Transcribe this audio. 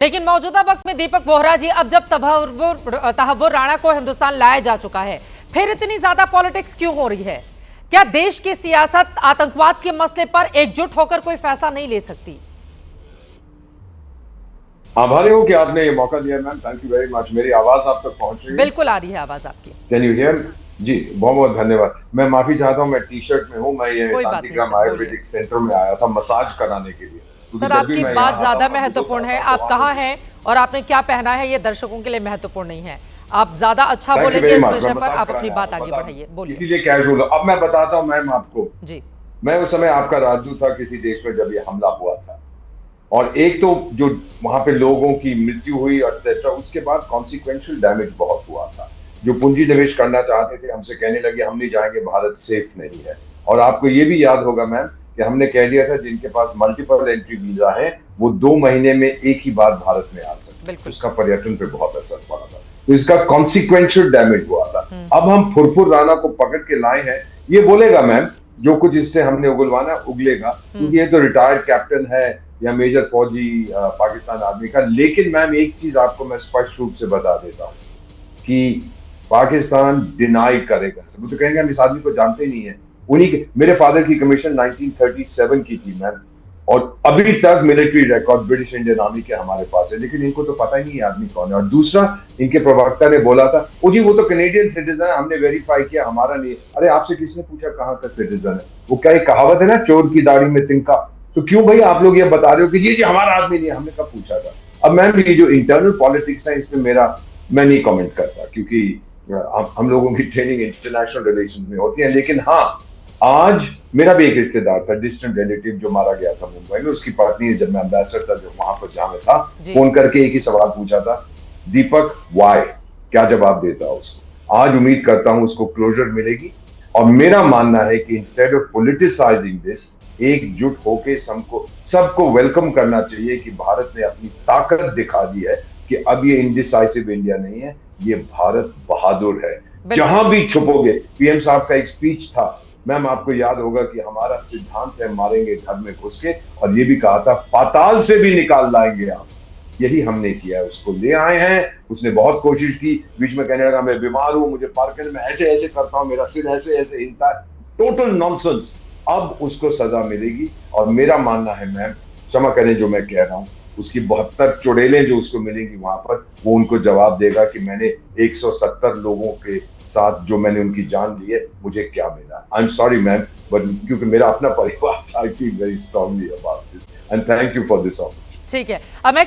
लेकिन मौजूदा वक्त में दीपक वोहरा जी, अब जब तहव्वुर राणा को हिंदुस्तान लाया जा चुका है, फिर इतनी ज्यादा पॉलिटिक्स क्यों हो रही है? क्या देश की सियासत आतंकवाद के मसले पर एकजुट होकर कोई फैसला नहीं ले सकती? आभारी हूं कि आपने ये मौका दिया ma'am. Thank you very much. मेरी आवाज आप तक पहुंच रही है? बिल्कुल आ रही है आवाज आपकी। Can you here? जी, बहुत बहुत धन्यवाद। मैं माफी चाहता हूं, मैं टी शर्ट में हूं। मैं ये कोई बात नहीं शांतिग्राम सर, बोलिए। आयुर्वेदिक सेंटर में आया था मसाज कराने के लिए, क्योंकि सर, जब भी आपकी मैं बात यहाँ ज्यादा आता हूं महत्वपूर्ण है। तो आप कहाँ हैं और आपने क्या पहना है, ये दर्शकों के लिए महत्वपूर्ण नहीं है। आप ज्यादा अच्छा थैंक यू बोलेंगे वेरी इस मच। मैं विषय पर, मसाज आप अपनी कराने बात आया आगे था, बढ़ाइए, बोलिए। इसीलिए कैजुअल। अब मैं बताता हूं मैम आपको। जी। मैं उस समय आपका राजदूत था किसी देश में जब ये हमला हुआ था, और एक तो जो वहां पे लोगों की मृत्यु हुई एक्सेट्रा, उसके बाद कॉन्सिक्वेंशियल डैमेज बहुत हुआ था। जो पूंजी निवेश करना चाहते थे हमसे कहने लगे हम नहीं जाएंगे, भारत सेफ नहीं है। और आपको ये भी याद होगा मैम कि हमने कह दिया था जिनके पास मल्टीपल एंट्री वीजा है वो 2 महीने में एक ही बार भारत में आ सकते हैं। बिल्कुल। उसका पर्यटन पे बहुत असर पड़ा था, तो इसका कॉन्सिक्वेंशियल डैमेज हुआ था। अब हम फुरफुर राणा को पकड़ के लाए हैं। ये बोलेगा मैम जो कुछ इससे हमने उगलवाना उगलेगा, क्योंकि ये तो रिटायर्ड कैप्टन है या मेजर फौजी पाकिस्तान आर्मी का। लेकिन मैम एक चीज आपको मैं स्पष्ट रूप से बता देता हूं कि पाकिस्तान डिनाई करेगा। सब तो कहेंगे हम इस आदमी को जानते नहीं है। मेरे फादर की कमीशन 1937 की थी मैम, और अभी तक military record British Indian army के हमारे पास है, लेकिन इनको तो पता ही नहीं है आदमी कौन है। और दूसरा, इनके प्रवक्ता ने बोला था वो जी वो तो कैनेडियन सिटीजन है, हमने वेरीफाई किया, हमारा नहीं। अरे आपसे किसने पूछा कहाँ का सिटीजन है? वो क्या एक कहावत है ना, चोर की दाढ़ी में तिनका। तो क्यों भाई आप लोग ये बता रहे हो कि जी हमारा आदमी नहीं है? हमने कब पूछा था? अब मैम ये जो इंटरनल पॉलिटिक्स है इसमें मैं नहीं कमेंट करता, क्योंकि हम लोगों की ट्रेनिंग इंटरनेशनल रिलेशंस में होती है। लेकिन हाँ, आज मेरा भी एक रिश्तेदार था, डिस्टेंट रिलेटिव, जो मारा गया था मुंबई में। उसकी पत्नी, जब मैं एम्बेसडर था, जब वहां पर जहां मैं था, फोन करके एक ही सवाल पूछा था, दीपक वाई? क्या जवाब देता उसको? आज उम्मीद करता हूं उसको क्लोजर मिलेगी। और मेरा मानना है कि इंस्टेड ऑफ पॉलिटिसाइजिंग दिस, एकजुट होके सबको वेलकम करना चाहिए कि भारत ने अपनी ताकत दिखा दी है कि अब ये इनडिसाइसिव इंडिया नहीं है, ये भारत बहादुर है। जहां भी छुपोगे, पीएम साहब का एक स्पीच था मैम, आपको याद होगा कि हमारा सिद्धांत है मारेंगे घर में घुस के, और ये भी कहा था पाताल से भी निकाल लाएंगे आप। यही हमने किया है, उसको ले आए हैं। उसने बहुत कोशिश की, बीच में कहने लगा मैं बीमार हूं, मुझे पार्किंग में ऐसे ऐसे करता हूं, मेरा सिर ऐसे ऐसे हिलता है। Total nonsense. अब उसको सजा मिलेगी। और मेरा मानना है मैम, क्षमा करें जो मैं कह रहा हूं, उसकी 72 चुड़ैलें जो उसको मिलेंगी वहां पर, वो उनको जवाब देगा कि मैंने 170 लोगों के साथ जो मैंने उनकी जान ली है, मुझे क्या मिला। I am sorry ma'am, but क्योंकि मेरा अपना परिवार था, I feel very strongly about this, and thank you for this opportunity. ठीक है, अब मैं